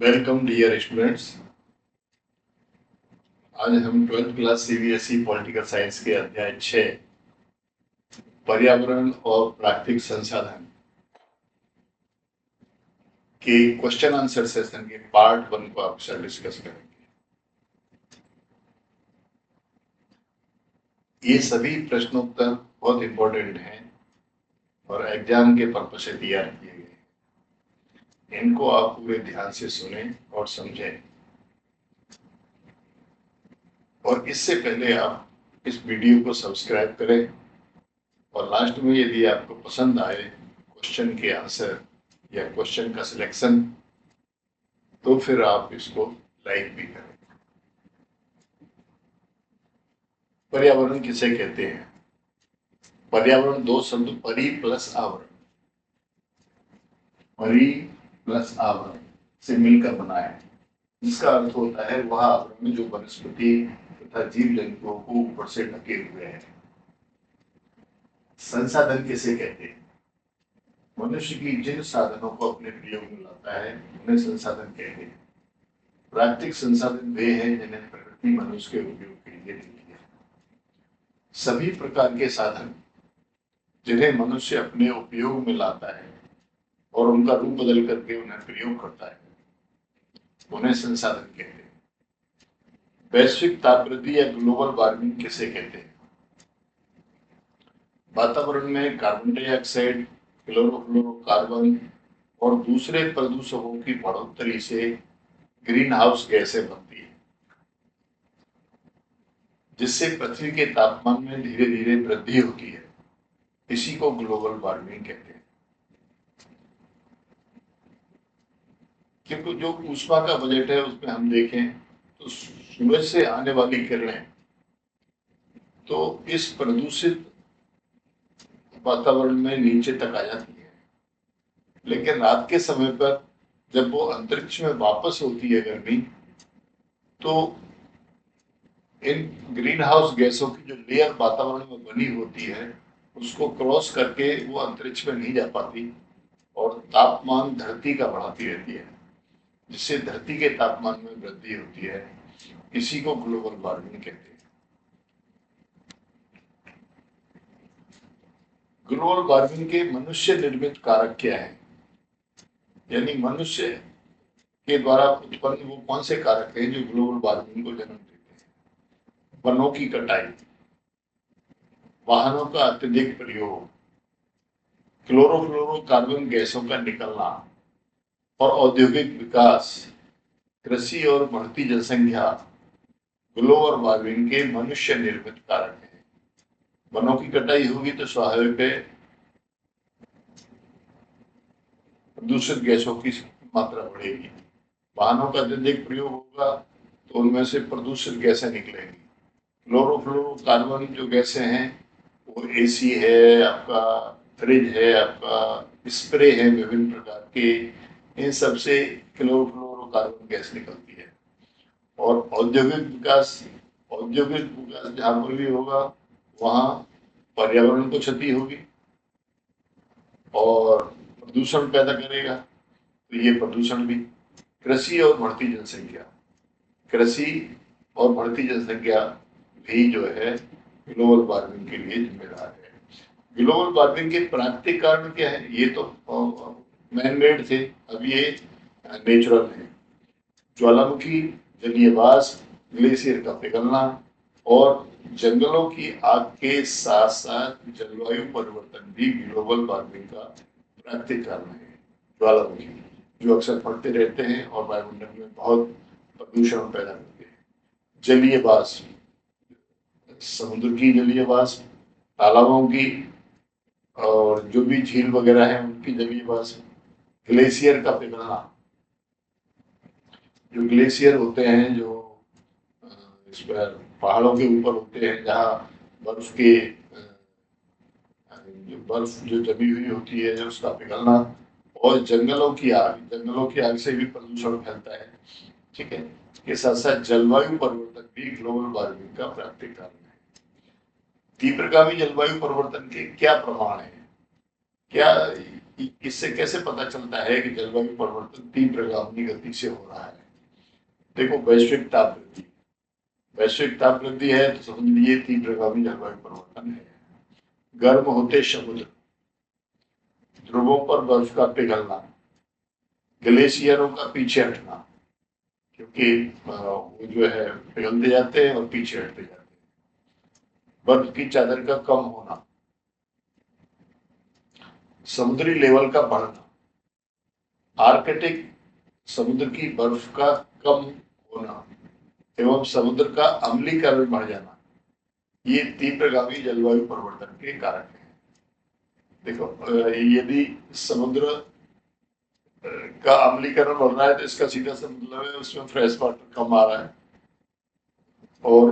Welcome dear students. आज हम 12th class CBSE political science के अध्याय 6 पर्यावरण और प्राकृतिक संसाधन के क्वेश्चन आंसर सेशन के पार्ट 1 को आपसे डिस्कस करेंगे। ये सभी प्रश्नोत्तर बहुत इंपॉर्टेंट हैं और एग्जाम के पर्पस से तैयार किए गए। इनको आप पूरे ध्यान से सुने और समझें। और इससे पहले आप इस वीडियो को सब्सक्राइब करें और लास्ट में यदि आपको पसंद आए क्वेश्चन के आंसर या क्वेश्चन का सिलेक्शन तो फिर आप इसको लाइक भी करें। पर्यावरण किसे कहते हैं? पर्यावरण दो शब्द परि प्लस आवरण, परि प्लस आवरण से मिलकर बना है, जिसका अर्थ होता है वह आवरण जो वनस्पति तथा जीव जंतुओं को ऊपर से ढके हुए है। संसाधन किसे कहते हैं? मनुष्य की जिन साधनों को अपने प्रयोग में लाता है उन्हें संसाधन कहते हैं। प्राकृतिक संसाधन वे हैं जिन्हें प्रकृति मनुष्य के उपयोग के लिए देती है। सभी प्रकार के साधन जिन्हें मनुष्य अपने उपयोग में लाता है और उनका रूप बदल करके उन्हें प्रयोग करता है उन्हें संसाधन कहते हैं। वैश्विक तापवृद्धि या ग्लोबल वार्मिंग किसे कहते हैं? वातावरण में कार्बन डाइऑक्साइड, क्लोरोफ्लोरोकार्बन और दूसरे प्रदूषकों की बढ़ोतरी से ग्रीन हाउस गैसें बनती है, जिससे पृथ्वी के तापमान में धीरे धीरे वृद्धि होती है। इसी को ग्लोबल वार्मिंग कहते हैं। क्योंकि जो ऊष्मा का बजट है उसमें हम देखें तो सूरज से आने वाली किरणें तो इस प्रदूषित वातावरण में नीचे तक आ जाती है, लेकिन रात के समय पर जब वो अंतरिक्ष में वापस होती है गर्मी, तो इन ग्रीन हाउस गैसों की जो लेयर वातावरण में बनी होती है उसको क्रॉस करके वो अंतरिक्ष में नहीं जा पाती और तापमान धरती का बढ़ाती रहती है, जिससे धरती के तापमान में वृद्धि होती है। इसी को ग्लोबल वार्मिंग कहते हैं। ग्लोबल वार्मिंग के मनुष्य निर्मित कारक क्या है? यानी मनुष्य के द्वारा उत्पन्न वो कौन से कारक हैं जो ग्लोबल वार्मिंग को जन्म देते हैं? वनों की कटाई, वाहनों का अत्यधिक प्रयोग, क्लोरोफ्लोरोकार्बन गैसों का निकलना और औद्योगिक विकास, कृषि और बढ़ती जनसंख्या ग्लोबल वार्मिंग के मनुष्य निर्मित कारक हैं। वनों की कटाई होगी तो स्वाभाविक है प्रदूषित गैसों की मात्रा बढ़ेगी। वाहनों का अत्यधिक प्रयोग होगा तो उनमें से प्रदूषित गैसें निकलेंगी। क्लोरोफ्लोरोकार्बन जो गैसें हैं वो एसी है आपका, फ्रिज है आपका, स्प्रे है विभिन्न प्रकार के, इन सब से क्लोरोफ्लोरोकार्बन गैस निकलती है। और औद्योगिक विकास जहाँ पर भी होगा वहाँ पर्यावरण को क्षति होगी और प्रदूषण पैदा करेगा, तो ये प्रदूषण भी। कृषि और बढ़ती जनसंख्या, कृषि और बढ़ती जनसंख्या भी जो है ग्लोबल वार्मिंग के लिए जिम्मेदार है। ग्लोबल वार्मिंग के प्राकृतिक कारण क्या है? ये तो मैन मेड थे, अब ये नेचुरल है। ज्वालामुखी, जलीय वाष्प, ग्लेशियर का पिघलना और जंगलों की आग के साथ साथ जलवायु परिवर्तन भी ग्लोबल वार्मिंग का प्राकृतिक कारण है। ज्वालामुखी जो अक्सर फटते रहते हैं और वायुमंडल में बहुत प्रदूषण पैदा करते हैं। जलीय वाष्प, समुद्र की जलीय वाष्प, तालाबों की और जो भी झील वगैरह है उनकी जलीय वाष्प। ग्लेशियर का पिघलना, जो ग्लेशियर होते हैं जो इस पर पहाड़ों के ऊपर होते हैं जहाँ बर्फ के जो बर्फ जो जमी हुई होती है उसका पिघलना, और जंगलों की आग से भी प्रदूषण फैलता है। ठीक है, इसके साथ साथ जलवायु परिवर्तन भी ग्लोबल वार्मिंग का प्राकृतिक कारण है। तीव्रगामी जलवायु परिवर्तन के क्या प्रमाण है? क्या इससे कैसे पता चलता है कि जलवायु परिवर्तन तीव्रगामी गति से हो रहा है? देखो, वैश्विक ताप वृद्धि है तो समझ लीजिए तीव्रगामी जलवायु परिवर्तन है। गर्म होते समुद्र, ध्रुवों पर बर्फ का पिघलना, ग्लेशियरों का पीछे हटना, क्योंकि वो जो है पिघलते जाते हैं और पीछे हटते जाते हैं। बर्फ की चादर का कम होना, समुद्री लेवल का बढ़ना, आर्कटिक समुद्र की बर्फ का कम होना एवं समुद्र का अम्लीकरण बढ़ जाना, ये तीव्रगामी जलवायु परिवर्तन के कारण है। देखो, यदि समुद्र का अम्लीकरण बढ़ रहा है तो इसका सीधा सा मतलब है उसमें फ्रेश वाटर कम आ रहा है और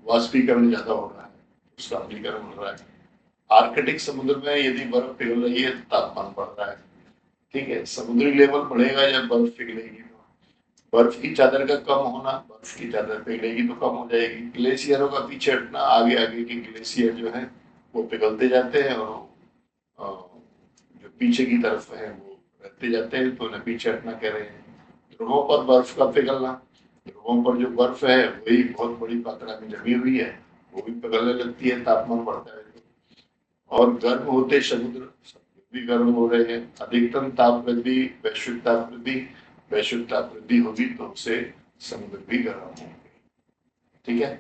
वाष्पीकरण ज्यादा हो रहा है, उसका अम्लीकरण बढ़ रहा है। आर्कटिक समुद्र में यदि बर्फ पिघल रही है तो तापमान बढ़ रहा है। ठीक है, समुद्री लेवल बढ़ेगा या बर्फ पिघलेगी तो बर्फ की चादर का कम होना, बर्फ की चादर पिघलेगी तो कम हो जाएगी। ग्लेशियरों का पीछे हटना, आगे आगे के ग्लेशियर जो है वो पिघलते जाते हैं और जो पीछे की तरफ है वो रहते जाते हैं, तो उन्हें पीछे हटना कह रहे हैं। ध्रुवों पर बर्फ का पिघलना, ध्रुवों पर जो बर्फ है वही बहुत बड़ी मात्रा में जमी हुई है, वो भी पिघलने लगती है, तापमान बढ़ता है। और गर्म होते समुद्र भी गर्म हो रहे हैं। अधिकतम ताप वृद्धि, वैश्विक ताप वृद्धि होगी तो उससे समुद्र भी गर्म होंगे। ठीक है,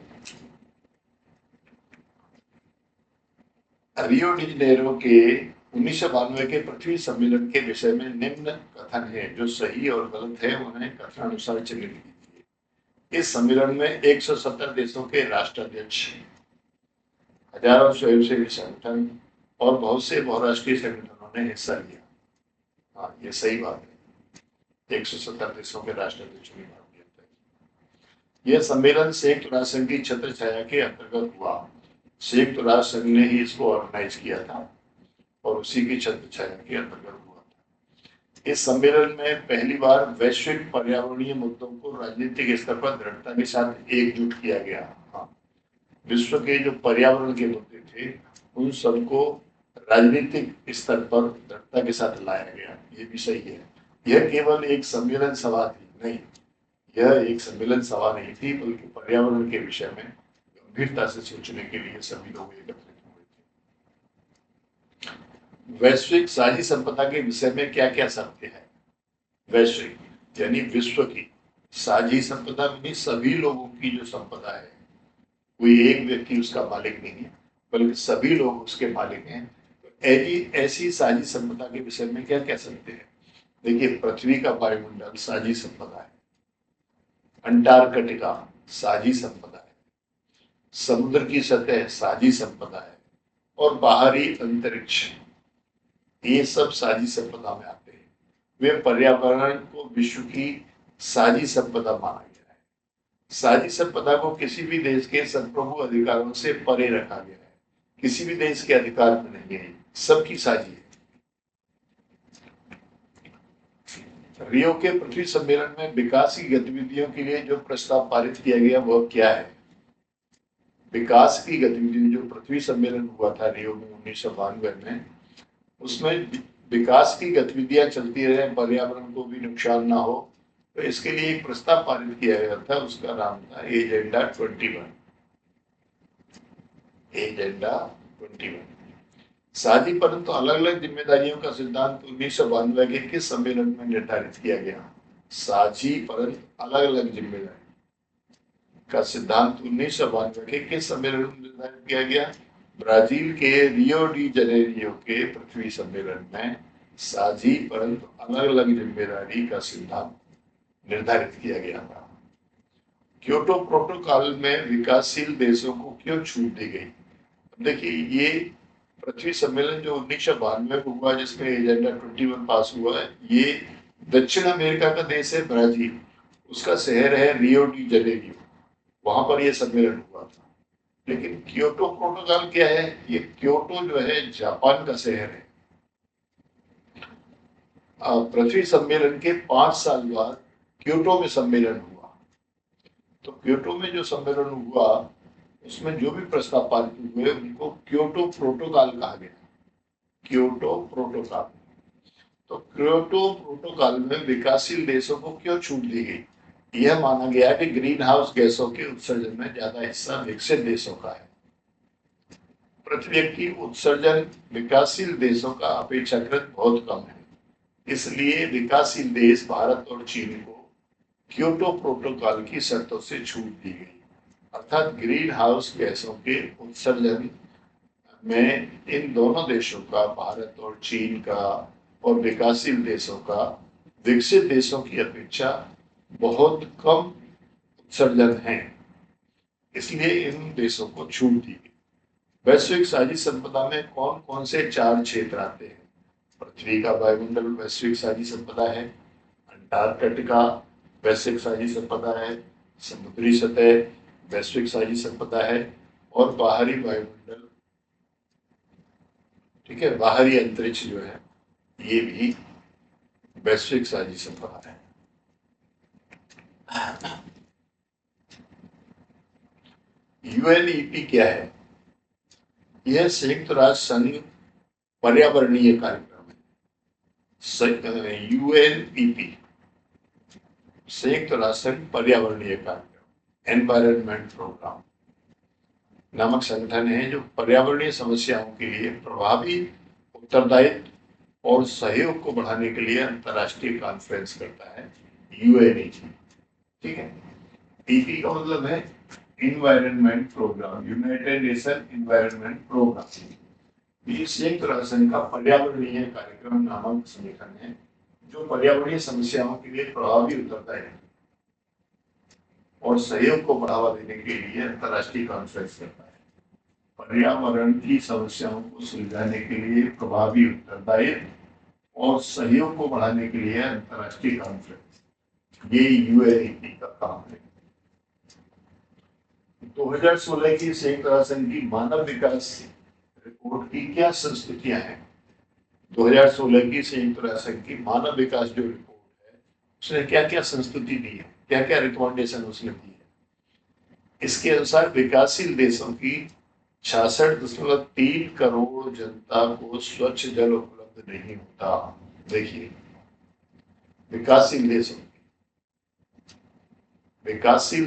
रियो डी जेनेरो के 1992 के पृथ्वी सम्मेलन के विषय में निम्न कथन है, जो सही और गलत है उन्हें कथनानुसार चिन्हित कीजिए। इस सम्मेलन में 170 देशों के राष्ट्राध्यक्ष, हजारों स्वयंसेवी संगठन और बहुत से बहुराष्ट्रीय संगठनों ने हिस्सा लिया। हाँ, ये सही बात है, 170 देशों के राष्ट्राध्यक्षों ने भाग लिया था। यह सम्मेलन संयुक्त राष्ट्र संघ की छत्र छाया के अंतर्गत हुआ। संयुक्त राष्ट्र संघ ने ही इसको ऑर्गेनाइज किया था और उसी की छत्र छाया के अंतर्गत हुआ था। इस सम्मेलन में पहली बार वैश्विक पर्यावरणीय मुद्दों को राजनीतिक स्तर पर दृढ़ता के साथ एकजुट किया गया। हाँ, विश्व के जो पर्यावरण के मुद्दे थे उन सबको राजनीतिक स्तर पर दृढ़ता के साथ लाया गया, ये भी सही है। यह केवल एक सम्मेलन सभा थी नहीं, यह एक सम्मेलन सभा नहीं थी, बल्कि पर्यावरण के विषय में गंभीरता से सोचने के लिए सभी लोग एकत्रित हुए थे। वैश्विक साझी संपदा के विषय में क्या क्या सत्य है? वैश्विक यानी विश्व की, साझी संपदा यानी सभी लोगों की जो संपदा है, कोई एक व्यक्ति उसका मालिक नहीं है बल्कि सभी लोग उसके मालिक हैं। ऐसी साझी संपदा के विषय में क्या कह सकते हैं? देखिए, पृथ्वी का वायुमंडल साझी संपदा है, अंटार्कटिका साझी संपदा है, समुद्र की सतह साझी संपदा है और बाहरी अंतरिक्ष, ये सब साझी संपदा में आते हैं। वे पर्यावरण को विश्व की साझी संपदा माना गया है। साझी संपदा को किसी भी देश के संप्रभु अधिकारों से परे रखा गया है, किसी भी देश के अधिकार में नहीं है, सबकी साझी है। रियो के पृथ्वी सम्मेलन में विकास की गतिविधियों के लिए जो प्रस्ताव पारित किया गया वह क्या है? विकास की गतिविधि जो पृथ्वी सम्मेलन हुआ था रियो में 1992 में, उसमें विकास की गतिविधियां चलती रहे, पर्यावरण को भी नुकसान ना हो, तो इसके लिए एक प्रस्ताव पारित किया गया था, उसका नाम था एजेंडा 21। एजेंडा 21 साझी परंतु अलग अलग जिम्मेदारियों का सिद्धांत 1992 के किस सम्मेलन में निर्धारित किया गया? साझी परंतु अलग अलग जिम्मेदारी का सिद्धांत 1992 के किस सम्मेलन में निर्धारित किया गया? ब्राजील के रियो डी जनेरियो के पृथ्वी सम्मेलन में साझी परंतु अलग अलग जिम्मेदारी का सिद्धांत निर्धारित किया गया था। क्योटो प्रोटोकॉल में विकासशील देशों को क्यों छूट दी गई? देखिए, ये पृथ्वी सम्मेलन जो 1992 में हुआ जिसमें एजेंडा 21 पास हुआ है, ये दक्षिण अमेरिका का देश है ब्राजील, उसका शहर है रियो डी जनेरियो, वहां पर यह सम्मेलन हुआ था। लेकिन क्योटो प्रोटोकॉल क्या है? ये क्योटो जो है जापान का शहर है। पृथ्वी सम्मेलन के 5 साल बाद क्योटो में सम्मेलन हुआ, तो क्योटो में जो सम्मेलन हुआ उसमें जो भी प्रस्ताव पारित हुए उनको क्योटो प्रोटोकॉल कहा गया। क्योटो प्रोटोकॉल तो क्योटो प्रोटोकॉल में विकासशील देशों को क्यों छूट दी गई? यह माना गया कि ग्रीन हाउस गैसों के उत्सर्जन में ज्यादा हिस्सा विकसित देशों का है। पृथ्वी की उत्सर्जन विकासशील देशों का अपेक्षाकृत बहुत कम है, इसलिए विकासशील देश भारत और चीन को क्योटो प्रोटोकॉल की शर्तों से छूट दी गई। अर्थात ग्रीन हाउस गैसों के उत्सर्जन में इन दोनों देशों का, भारत और चीन का और विकासशील देशों का विकसित देशों की अपेक्षा बहुत कम उत्सर्जन है, इसलिए इन देशों को छूट दी गई। वैश्विक साझी संपदा में कौन कौन से 4 क्षेत्र आते हैं? पृथ्वी का वायुमंडल वैश्विक साझी संपदा है, अंटार्कटिका वैश्विक साझी संपदा है, समुद्री सतह वैश्विक साझी संपदा है, और बाहरी वायुमंडल, ठीक है, बाहरी अंतरिक्ष जो है ये भी वैश्विक साझी संपदा है। यूएनईपी क्या है? यह संयुक्त राष्ट्र संघ पर्यावरणीय कार्यक्रम है। यूएनईपी संयुक्त राष्ट्र संघ पर्यावरणीय कार्यक्रम, एनवायरनमेंट प्रोग्राम नामक संगठन है जो पर्यावरणीय समस्याओं के लिए प्रभावी उत्तरदायित्व और सहयोग को बढ़ाने के लिए अंतर्राष्ट्रीय कॉन्फ्रेंस करता है, यूएनईपी। ठीक है, ईपी का मतलब है environment programme, United Nation environment programme. ये संयुक्त राष्ट्र संघ का पर्यावरणीय कार्यक्रम नामक संगठन है जो पर्यावरणीय समस्याओं के लिए प्रभावी उत्तरदायित्व और सहयोग को बढ़ावा देने के लिए अंतर्राष्ट्रीय कॉन्फ्रेंस करता है। पर्यावरण की समस्याओं को सुलझाने के लिए प्रभावी उत्तरदायित्व और सहयोग को बढ़ाने के लिए अंतर्राष्ट्रीय कॉन्फ्रेंस, ये यूएनईपी का काम है। 2016 की संयुक्त राष्ट्र संघ की मानव विकास रिपोर्ट की क्या संस्तुतियां हैं? 2016 की संयुक्त राष्ट्र संघ की मानव विकास जो रिपोर्ट है उसने क्या क्या संस्तुति दी है, क्या क्या रिकमेंडेशन उसने दी है? इसके अनुसार विकासशील देशों की 66.3 करोड़ जनता को स्वच्छ जल उपलब्ध नहीं होता। देखिए, विकासशील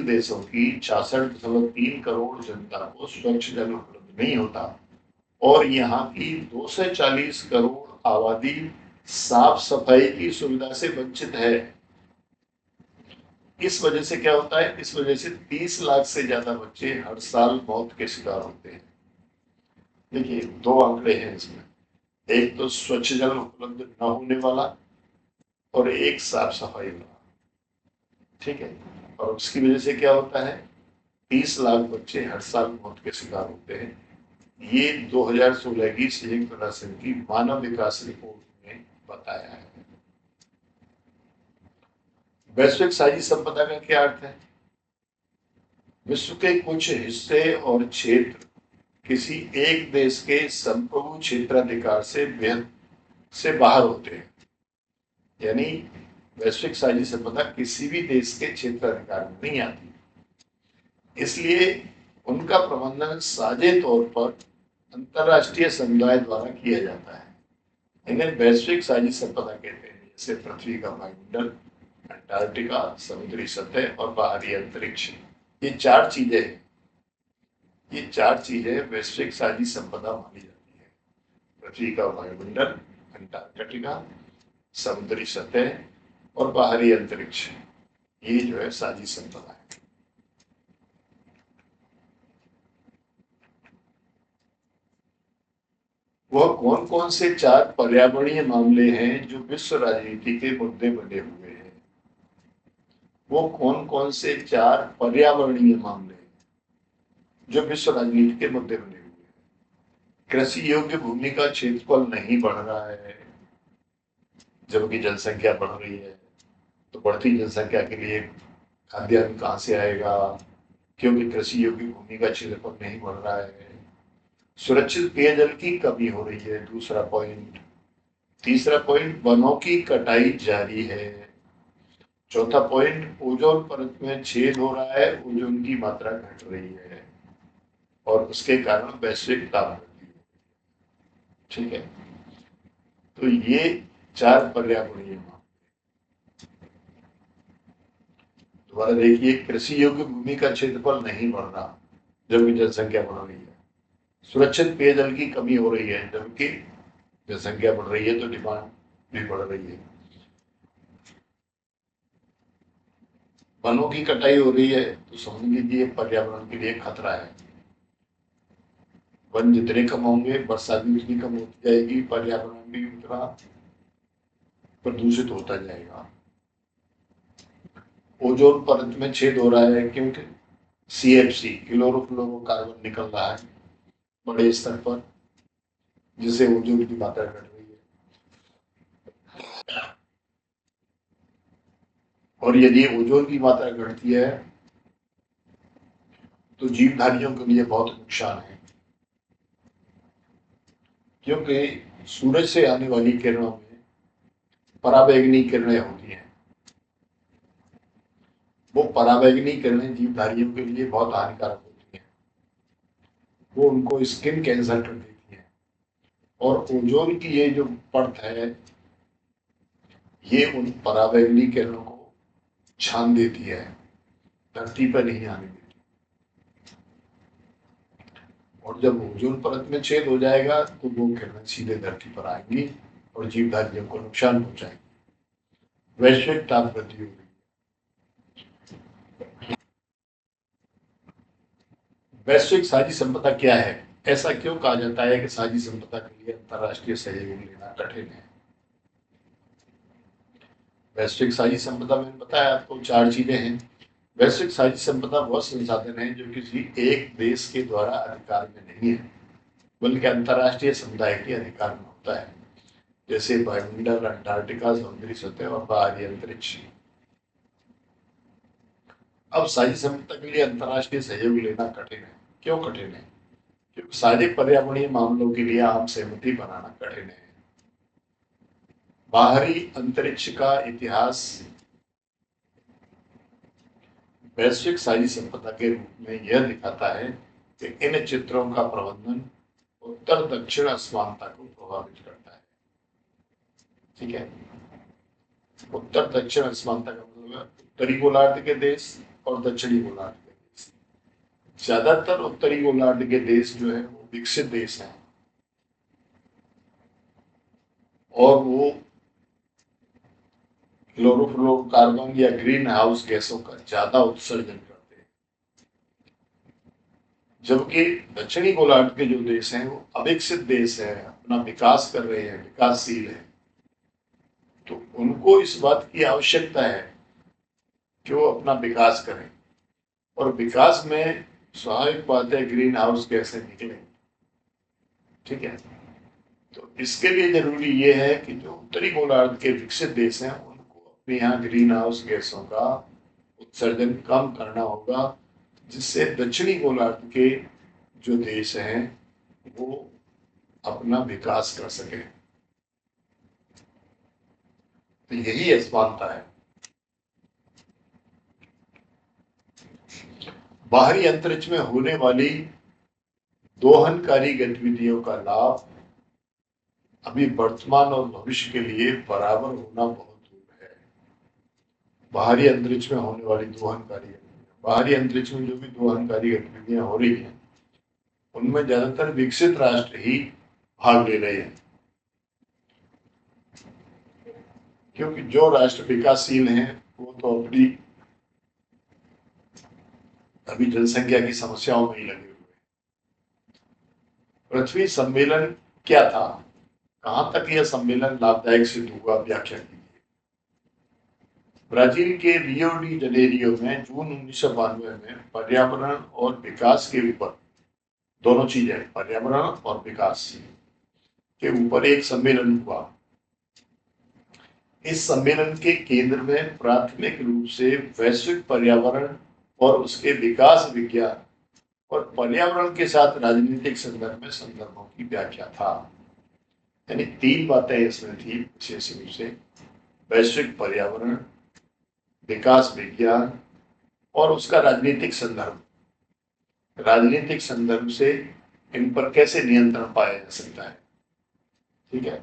देशों की 66.3 करोड़ जनता को स्वच्छ जल उपलब्ध नहीं होता और यहाँ की 240 करोड़ आबादी साफ सफाई की सुविधा से वंचित है। इस वजह से क्या होता है? इस वजह से 30 लाख से ज्यादा बच्चे हर साल मौत के शिकार होते हैं। देखिए, 2 आंकड़े हैं इसमें, एक तो स्वच्छ जल उपलब्ध न होने वाला और एक साफ सफाई वाला। ठीक है, और उसकी वजह से क्या होता है? 30 लाख बच्चे हर साल मौत के शिकार होते हैं। ये 2016 की संयुक्त राष्ट्र की मानव विकास रिपोर्ट में बताया है। वैश्विक साझी संपदा का क्या अर्थ है? विश्व के कुछ हिस्से और क्षेत्र किसी एक देश के संप्रभु क्षेत्राधिकार से बाहर होते हैं, यानी वैश्विक साझी संपदा किसी भी देश के क्षेत्राधिकार में नहीं आती, इसलिए उनका प्रबंधन साझे तौर पर अंतरराष्ट्रीय समुदाय द्वारा किया जाता है। इन्हें वैश्विक साझी संपदा कहते हैं, जैसे पृथ्वी का वायुमंडल, अंटार्कटिका, समुद्री सतह और बाहरी अंतरिक्ष। ये 4 चीजें हैं, ये 4 चीजें वैश्विक साझी संपदा मानी जाती है। पृथ्वी का वायुमंडल, अंटार्कटिका, समुद्री सतह और बाहरी अंतरिक्ष, ये जो है साझी संपदा है। वह कौन कौन से 4 पर्यावरणीय मामले हैं जो विश्व राजनीति के मुद्दे बने हुए हैं? वो कौन कौन से 4 पर्यावरणीय मामले हैं जो विश्व राजनीति के मुद्दे बने हुए हैं? कृषि योग्य भूमि का क्षेत्रफल नहीं बढ़ रहा है, जबकि जनसंख्या बढ़ रही है, तो बढ़ती जनसंख्या के लिए खाद्यान्न कहाँ से आएगा? क्योंकि कृषि योग्य भूमि का क्षेत्रफल नहीं बढ़ रहा है। सुरक्षित पेयजल की कमी हो रही है, दूसरा पॉइंट। तीसरा पॉइंट, वनों की कटाई जारी है। चौथा पॉइंट, ओजोन परत में छेद हो रहा है, ओजोन की मात्रा घट रही है और उसके कारण वैश्विक तापमान। ठीक है, तो ये 4 पर्यावरणीय मामले। दोबारा देखिए, कृषि योग्य भूमि का क्षेत्रफल नहीं बढ़ रहा जबकि जनसंख्या बढ़ रही है। सुरक्षित पेयजल की कमी हो रही है जबकि जनसंख्या बढ़ रही है, तो डिमांड भी बढ़ रही है। वनों की कटाई हो रही है, तो समझ लीजिए पर्यावरण के लिए खतरा है। वन जितने कम होंगे, बरसात भी उतनी कम होती जाएगी, पर्यावरण भी उतना प्रदूषित होता जाएगा। ओजोन परत में छेद हो रहा है क्योंकि CFC क्लोरोफ्लोरोकार्बन निकल रहा है बड़े स्तर पर, जिससे ओजोन की मात्रा घट रही है। और यदि ओजोन की मात्रा घटती है तो जीवधारियों के लिए बहुत नुकसान है, क्योंकि सूरज से आने वाली किरणों में पराबैंगनी किरणें होती हैं। वो पराबैंगनी किरणें जीवधारियों के लिए बहुत हानिकारक होती हैं। वो उनको स्किन कैंसर कर देती हैं। और ओजोन की ये जो परत है, ये उन पराबैंगनी किरणों को छान देती है, धरती पर नहीं आने देती। और जब ओजोन परत में छेद हो जाएगा तो वो किरणें सीधे धरती पर आएंगी और जीवधारियों को नुकसान पहुंचाएंगी। वैश्विक ताप वृद्धि हो गई। वैश्विक साझी संपदा क्या है? ऐसा क्यों कहा जाता है कि साझी संपदा के लिए अंतर्राष्ट्रीय सहयोग लेना कठिन है? वैश्विक साझी संपदा मैंने बताया आपको 4 चीजें हैं। वैश्विक साझी संपदा वह संसाधन है जो किसी एक देश के द्वारा अधिकार में नहीं है, बल्कि अंतर्राष्ट्रीय समुदाय के अधिकार में होता है, जैसे वायुमंडल, अंटार्कटिका, समुद्री सतह और बाहरी अंतरिक्ष। अब साझी संपदा के लिए अंतर्राष्ट्रीय सहयोग लेना कठिन है। क्यों कठिन है? क्योंकि साझे पर्यावरणीय मामलों के लिए आम सहमति बनाना कठिन है। बाहरी अंतरिक्ष का इतिहास वैश्विक साझी संपदा के रूप में यह दिखाता है कि इन चित्रों का प्रबंधन उत्तर दक्षिण असमानता को प्रभावित करता है। ठीक है, उत्तर दक्षिण असमानता का मतलब है उत्तरी गोलार्ध के देश और दक्षिणी गोलार्ध के देश। ज्यादातर उत्तरी गोलार्ध के देश जो है वो विकसित देश हैं और वो क्लोरोफ्लोरोकार्बन या ग्रीन हाउस गैसों का ज्यादा उत्सर्जन करते हैं, जबकि दक्षिणी गोलार्ध के जो देश हैं वो अविकसित देश है, अपना विकास कर रहे हैं, विकासशील है। तो उनको इस बात की आवश्यकता है कि वो अपना विकास करें, और विकास में स्वाभाविक बात है ग्रीन हाउस गैसें निकलें। ठीक है, तो इसके लिए जरूरी ये है कि जो उत्तरी गोलार्ध के विकसित देश हैं उनको अपने यहाँ ग्रीन हाउस गैसों का उत्सर्जन कम करना होगा, जिससे दक्षिणी गोलार्ध के जो देश हैं वो अपना विकास कर सके। तो यही असमानता है। बाहरी अंतरिक्ष में होने वाली दोहनकारी गतिविधियों का लाभ अभी वर्तमान और भविष्य के लिए बराबर होना बहुत दूर है। बाहरी अंतरिक्ष में होने वाली दोहनकारी गतिविधियां, बाहरी अंतरिक्ष में जो भी दोहनकारी गतिविधियां हो रही हैं उनमें ज्यादातर विकसित राष्ट्र ही भाग ले रहे हैं, क्योंकि जो राष्ट्र विकासशील हैं वो तो अपनी अभी जनसंख्या की समस्याओं में ही लगे हुए। पृथ्वी सम्मेलन क्या था? कहां तक यह सम्मेलन लाभदायक सिद्ध हुआ, व्याख्या कीजिए। ब्राजील के रियो डी जनेरियो में जून 1992 में पर्यावरण और विकास के ऊपर, दोनों चीजें पर्यावरण और विकास के ऊपर एक सम्मेलन हुआ। इस सम्मेलन के केंद्र में प्राथमिक रूप से वैश्विक पर्यावरण और उसके विकास विज्ञान और पर्यावरण के साथ राजनीतिक संदर्भ में संदर्भों की व्याख्या था। यानी 3 बातें इसमें थी विशेष रूप से, वैश्विक पर्यावरण, विकास विज्ञान और उसका राजनीतिक संदर्भ। राजनीतिक संदर्भ से इन पर कैसे नियंत्रण पाया जा सकता है। ठीक है,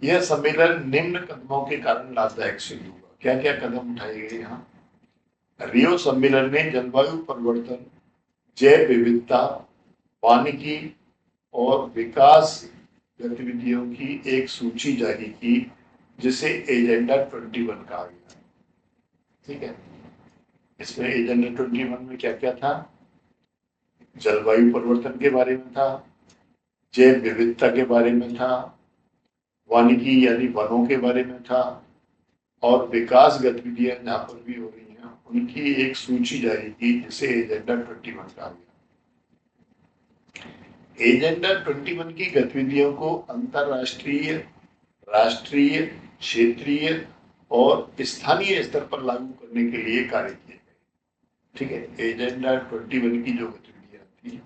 यह सम्मेलन निम्न कदमों के कारण लाभदायक सिद्ध हुआ। क्या क्या कदम उठाए गए यहाँ? रियो सम्मेलन ने जलवायु परिवर्तन, जैव विविधता, वानिकी और विकास गतिविधियों की एक सूची जारी की, जिसे एजेंडा 21 कहा गया। ठीक है, इसमें एजेंडा 21 में क्या क्या था? जलवायु परिवर्तन के बारे में था, जैव विविधता के बारे में था, वानिकी यानी वनों के बारे में था, और विकास गतिविधियां जहां पर भी हो रही हैं उनकी एक सूची जारी की, जिसे एजेंडा 21 कहा गया। एजेंडा 21 की गतिविधियों को अंतरराष्ट्रीय, राष्ट्रीय, क्षेत्रीय और स्थानीय स्तर पर लागू करने के लिए कार्य किए गए। ठीक है, एजेंडा 21 की जो गतिविधियां थी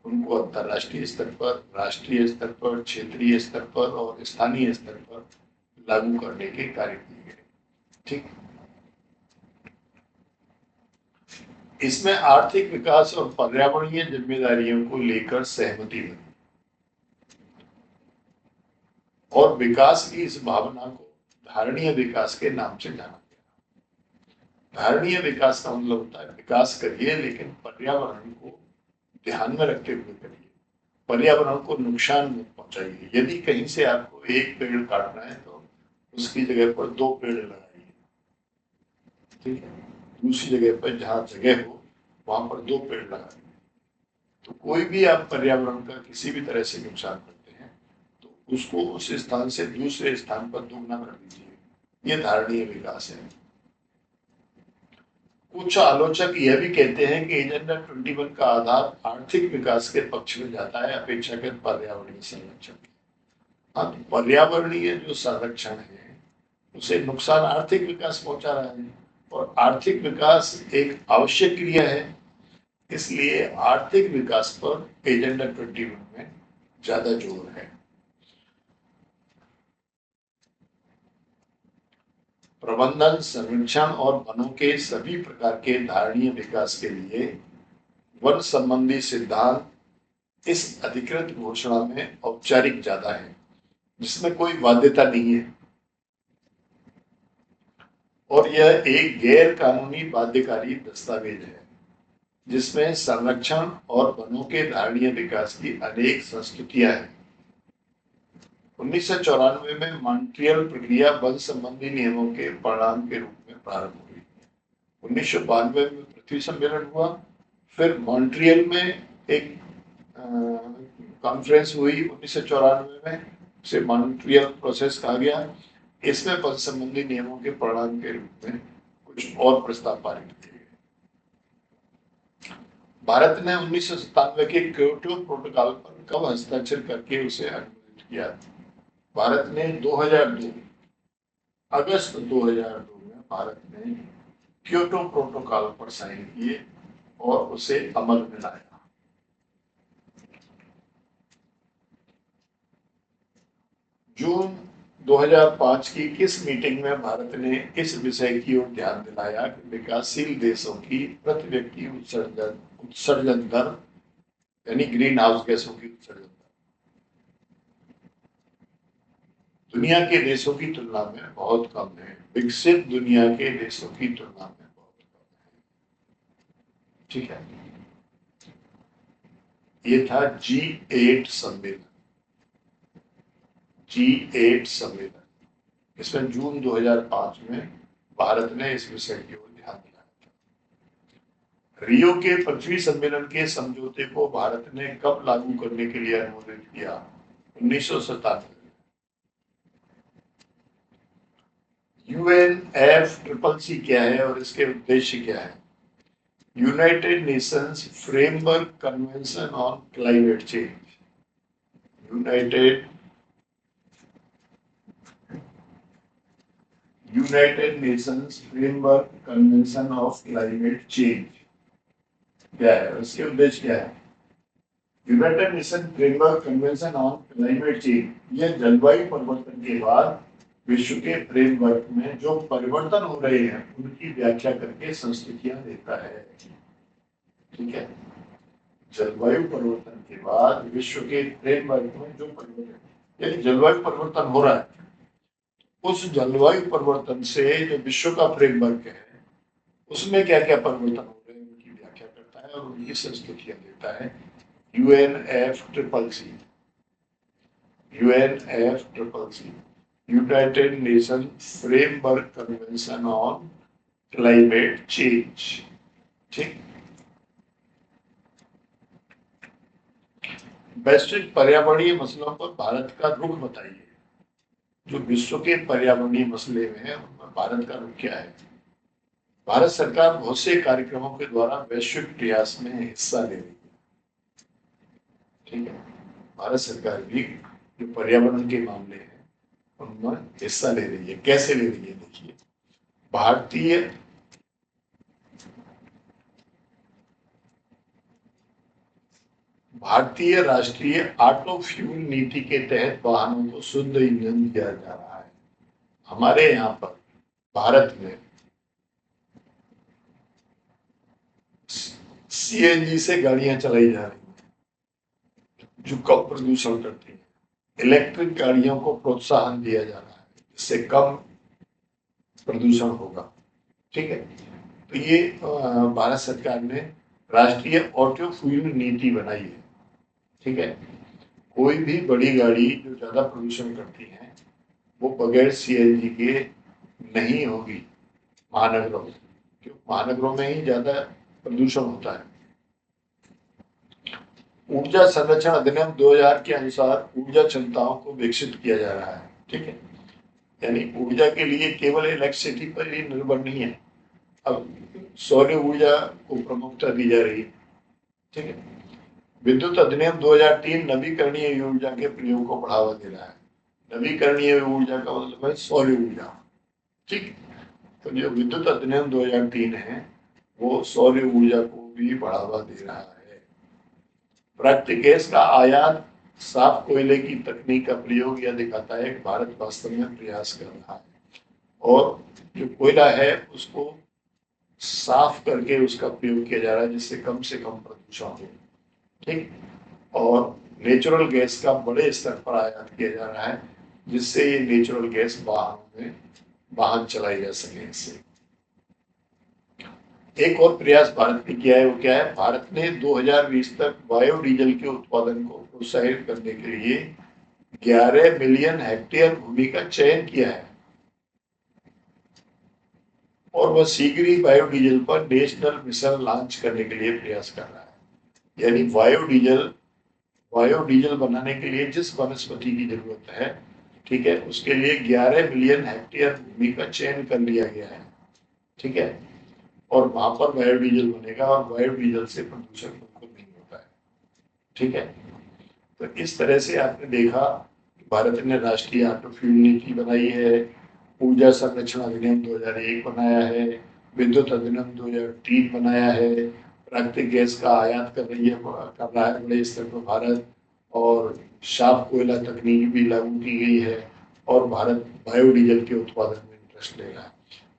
उनको अंतरराष्ट्रीय स्तर पर, राष्ट्रीय स्तर पर, क्षेत्रीय स्तर पर और स्थानीय स्तर पर लागू करने के कार्य किए गए। ठीक, इसमें आर्थिक विकास और पर्यावरणीय जिम्मेदारियों को लेकर सहमति बनी और विकास की इस भावना को धारणीय विकास के नाम से जाना गया। धारणीय विकास का मतलब होता है विकास करिए लेकिन पर्यावरण को ध्यान में रखते हुए करिए, पर्यावरण को नुकसान मत पहुंचाइए। यदि कहीं से आपको एक पेड़ काटना है तो उसकी जगह पर 2 पेड़ लगाइए। ठीक है, दूसरी जगह पर जहाँ जगह हो वहां पर 2 पेड़ लगाइए। तो कोई भी आप पर्यावरण का किसी भी तरह से नुकसान करते हैं तो उसको उस स्थान से दूसरे स्थान पर दुगना कर दीजिए। ये धारणीय विकास है। कुछ आलोचक यह भी कहते हैं कि एजेंडा 21 का आधार आर्थिक विकास के पक्ष में जाता है अपेक्षाकृत पर्यावरणीय संरक्षण। हाँ, तो पर्यावरणीय जो संरक्षण है उसे नुकसान आर्थिक विकास पहुंचा रहा है और आर्थिक विकास एक आवश्यक क्रिया है, इसलिए आर्थिक विकास पर एजेंडा 21 में ज्यादा जोर है। प्रबंधन, संरक्षण और वनों के सभी प्रकार के धारणीय विकास के लिए वन संबंधी सिद्धांत इस अधिकृत घोषणा में औपचारिक ज्यादा है, जिसमें कोई बाध्यता नहीं है और यह एक गैर कानूनी बाध्यकारी दस्तावेज है जिसमें संरक्षण और वनों के धारणीय विकास की अनेक संस्तुतियां हैं। 1994 में मॉन्ट्रियल प्रक्रिया वन संबंधी नियमों के परिणाम के रूप में प्रारंभ हुई। 1992 में पृथ्वी सम्मेलन हुआ, फिर मॉन्ट्रियल में एक कॉन्फ्रेंस हुई 1994 में, उसे मॉन्ट्रियल प्रोसेस कहा गया। इसमें वन संबंधी नियमों के परिणाम के रूप में कुछ और प्रस्ताव पारित किए गए। भारत ने 1997 के क्योटो प्रोटोकॉल पर कब हस्ताक्षर करके उसे अनुमोदित किया? भारत ने 2002 अगस्त 2002 में भारत ने क्योटो प्रोटोकॉल पर साइन किए और उसे अमल में लाया। जून 2005 की किस मीटिंग में भारत ने इस विषय की ओर ध्यान दिलाया कि विकासशील देशों की प्रति व्यक्ति उत्सर्जन दर यानी ग्रीन हाउस गैसों की उत्सर्जन दर दुनिया के देशों की तुलना में बहुत कम है, विकसित दुनिया के देशों की तुलना में बहुत कम है। ठीक है, ये था G8 सम्मेलन। G8 सम्मेलन, इसमें जून 2005 में भारत ने इस विषय की ओर ध्यान दिया। रियो के पृथ्वी सम्मेलन के समझौते को भारत ने कब लागू करने के लिए अनुमोदित किया? 1997। UNFCCC क्या है और इसके उद्देश्य क्या है? United Nations framework convention on climate change. United Nations framework convention of climate change क्या है, उसके उद्देश्य क्या है? United nation framework convention on climate change यह जलवायु परिवर्तन के बाद विश्व के फ्रेमवर्क में जो परिवर्तन हो रहे हैं उनकी व्याख्या करके संस्तुतियां देता है। ठीक है, जलवायु परिवर्तन के बाद विश्व के फ्रेमवर्क में जो परिवर्तन, यानी जलवायु परिवर्तन हो रहा है उस जलवायु परिवर्तन से जो विश्व का फ्रेमवर्क है उसमें क्या क्या परिवर्तन हो रहे हैं उनकी व्याख्या करता है और उनकी संस्तुतियां देता है। UNFCCC, UNFCCC, United nation framework convention on climate change. ठीक, वैश्विक पर्यावरणीय मसलों पर भारत का रुख बताइए। जो विश्व के पर्यावरणीय मसले में है उनमें भारत का रुख क्या है। भारत सरकार बहुत से कार्यक्रमों के द्वारा वैश्विक प्रयास में हिस्सा ले रही है। ठीक है, भारत सरकार भी जो पर्यावरण के मामले हैं उनमें हिस्सा ले रही है। कैसे ले रही है देखिए, भारतीय राष्ट्रीय ऑटो फ्यूल नीति के तहत वाहनों को शुद्ध ईंधन दिया जा रहा है। हमारे यहाँ पर भारत में CNG से गाड़ियां चलाई जा रही हैं जो कम प्रदूषण करती हैं। इलेक्ट्रिक गाड़ियों को प्रोत्साहन दिया जा रहा है जिससे कम प्रदूषण होगा। ठीक है, तो ये भारत सरकार ने राष्ट्रीय ऑटो फ्यूल नीति बनाई है। ठीक है, कोई भी बड़ी गाड़ी जो ज्यादा प्रदूषण करती है वो बगैर CNG के नहीं होगी महानगरों में, क्योंकि महानगरों में ही ज्यादा प्रदूषण होता है। ऊर्जा संरक्षण अधिनियम 2000 के अनुसार ऊर्जा क्षमताओं को विकसित किया जा रहा है। ठीक है, यानी ऊर्जा के लिए केवल इलेक्ट्रिसिटी पर ही निर्भर नहीं है, अब सौर ऊर्जा को प्रमुखता दी जा रही है। ठीक है, विद्युत अधिनियम 2003 नवीकरणीय ऊर्जा के प्रयोग को बढ़ावा दे रहा है। नवीकरणीय ऊर्जा का मतलब है सौर ऊर्जा। ठीक, तो जो विद्युत अधिनियम 2003 है वो सौर ऊर्जा को भी बढ़ावा दे रहा है। प्राकृतिक गैस का आयात साफ कोयले की तकनीक का प्रयोग यह दिखाता है कि भारत वास्तव में प्रयास कर रहा है और जो कोयला है उसको साफ करके उसका प्रयोग किया जा रहा है जिससे कम से कम प्रदूषण हो। ठीक, और नेचुरल गैस का बड़े स्तर पर आयात किया जा रहा है जिससे ये नेचुरल गैस वाहन चलाई जा सके। इससे एक और प्रयास भारत ने किया है, वो क्या है, भारत ने 2020 तक बायोडीजल के उत्पादन को प्रोत्साहित करने के लिए 11 मिलियन हेक्टेयर भूमि का चयन किया है और वह शीघ्र ही बायोडीजल पर नेशनल मिशन लॉन्च करने के लिए प्रयास कर रहा है। यानी बायोडीजल बनाने के लिए जिस वनस्पति की जरूरत है, ठीक है, उसके लिए 11 मिलियन हेक्टेयर भूमि का चयन कर लिया गया है। ठीक है, और वहां पर बायोडीजल बनेगा और बायोडीजल से प्रदूषण बिल्कुल नहीं होता है। ठीक है, तो इस तरह से आपने देखा कि भारत ने राष्ट्रीय ऑटो फ्यूल नीति बनाई है, ऊर्जा संरक्षण अधिनियम 2001 बनाया है, विद्युत अधिनियम 2003 बनाया है, प्राकृतिक गैस का आयात कर रहा है बड़े स्तर पर भारत, और साफ कोयला तकनीक भी लागू की गई है और भारत बायोडीजल के उत्पादन में इंटरेस्ट ले रहा है।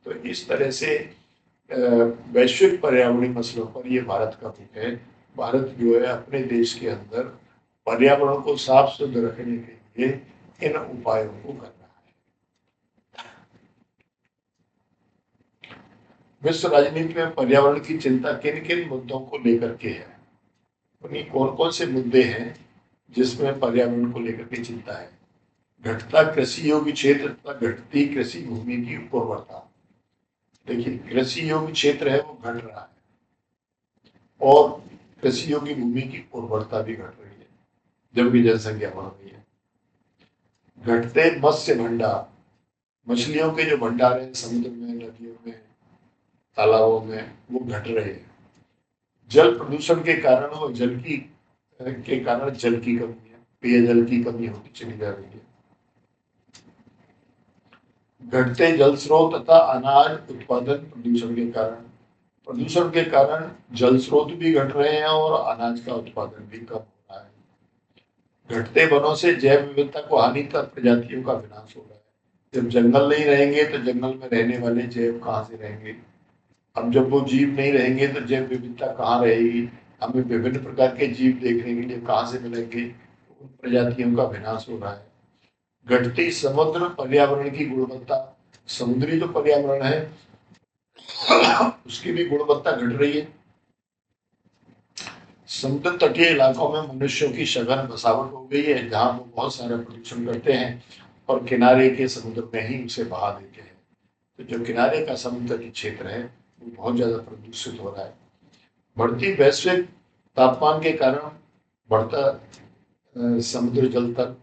तो इस तरह से वैश्विक पर्यावरणीय मसलों पर ये भारत का रुख है। भारत जो है अपने देश के अंदर पर्यावरण को साफ सुथरा रखने के लिए इन उपायों को कर रहा है। विश्व राजनीति में पर्यावरण की चिंता किन किन मुद्दों को लेकर के है, उन्हीं कौन कौन से मुद्दे हैं जिसमें पर्यावरण को लेकर के चिंता है। घटता कृषि योग्य क्षेत्र तथा घटती कृषि भूमि की उर्वरता। देखिए, कृषि योग्य क्षेत्र है वो घट रहा है और कृषि योग्य भूमि की उर्वरता भी घट रही है जबकि जनसंख्या बढ़ रही है। घटते मत्स्य भंडार, मछलियों के जो भंडार है समुद्र में, नदियों में, तालाबों में, वो घट रहे हैं। जल प्रदूषण के कारण और जल की कमी है, पेयजल की कमी होती चली जा रही है। घटते जल स्रोत तथा अनाज उत्पादन प्रदूषण के कारण जल स्रोत भी घट रहे हैं और अनाज का उत्पादन भी कम हो रहा है। घटते वनों से जैव विविधता को हानिकारक प्रजातियों का विनाश हो रहा है। जब जंगल नहीं रहेंगे तो जंगल में रहने वाले जैव कहाँ से रहेंगे। अब जब वो जीव नहीं रहेंगे तो जैव विविधता कहाँ रहेगी। हमें विभिन्न प्रकार के जीव देखने के लिए कहाँ से मिलेंगे। उन प्रजातियों का विनाश हो रहा है। घटती समुद्र पर्यावरण की गुणवत्ता, समुद्री जो पर्यावरण है उसकी भी गुणवत्ता घट रही है। समुद्र तटीय इलाकों में मनुष्यों की सघन बसावट हो गई है, जहां वो बहुत सारे प्रदूषण करते हैं और किनारे के समुद्र में ही उसे बहा देते हैं। तो जो किनारे का समुद्र की क्षेत्र है वो बहुत ज्यादा प्रदूषित हो रहा है। बढ़ती वैश्विक तापमान के कारण बढ़ता समुद्र जल तल,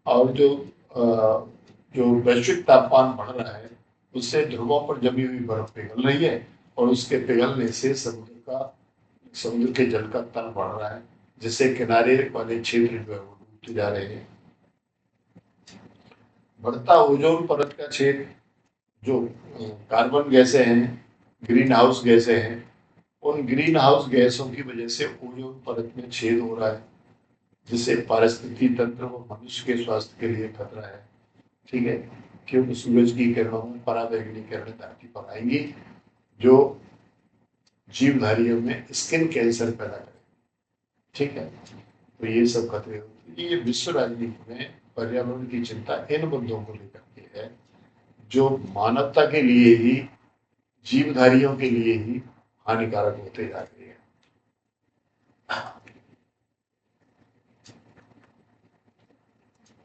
और जो वैश्विक तापमान बढ़ रहा है उससे ध्रुवों पर जमी हुई बर्फ पिघल रही है, और उसके पिघलने से समुद्र के जल का तल बढ़ रहा है, जिससे किनारे वाले क्षेत्र जो है वो डूबते जा रहे हैं। बढ़ता ओजोन परत का छेद, जो कार्बन गैसें हैं, ग्रीन हाउस गैसें हैं, उन ग्रीन हाउस गैसों की वजह से ओजोन परत में छेद हो रहा है, जिससे पारिस्थितिकी तंत्र व मनुष्य के स्वास्थ्य के लिए खतरा है। ठीक है, क्योंकि सूरज की किरणों में पराबैंगनी किरणें धरती पर आएंगी, जो जीवधारियों में स्किन कैंसर पैदा करें। ठीक है, तो ये सब खतरे होते हैं। ये विश्व राजनीति में पर्यावरण की चिंता इन मुद्दों को लेकर के है, जो मानवता के लिए ही, जीवधारियों के लिए ही हानिकारक होते जा रहे हैं।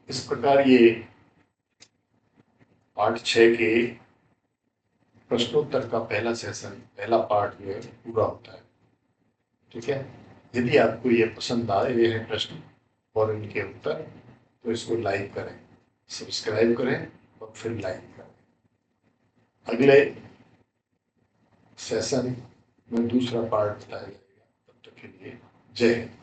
इस प्रकार ये पार्ट 6 के प्रश्नोत्तर का पहला सेशन, पहला पार्ट जो है पूरा होता है। ठीक है, यदि आपको ये पसंद आए हैं प्रश्न और इनके उत्तर, तो इसको लाइक करें, सब्सक्राइब करें और फिर लाइक करें। अगले सेशन में दूसरा पार्ट बताया जाएगा। तब तक के लिए जय हिंद।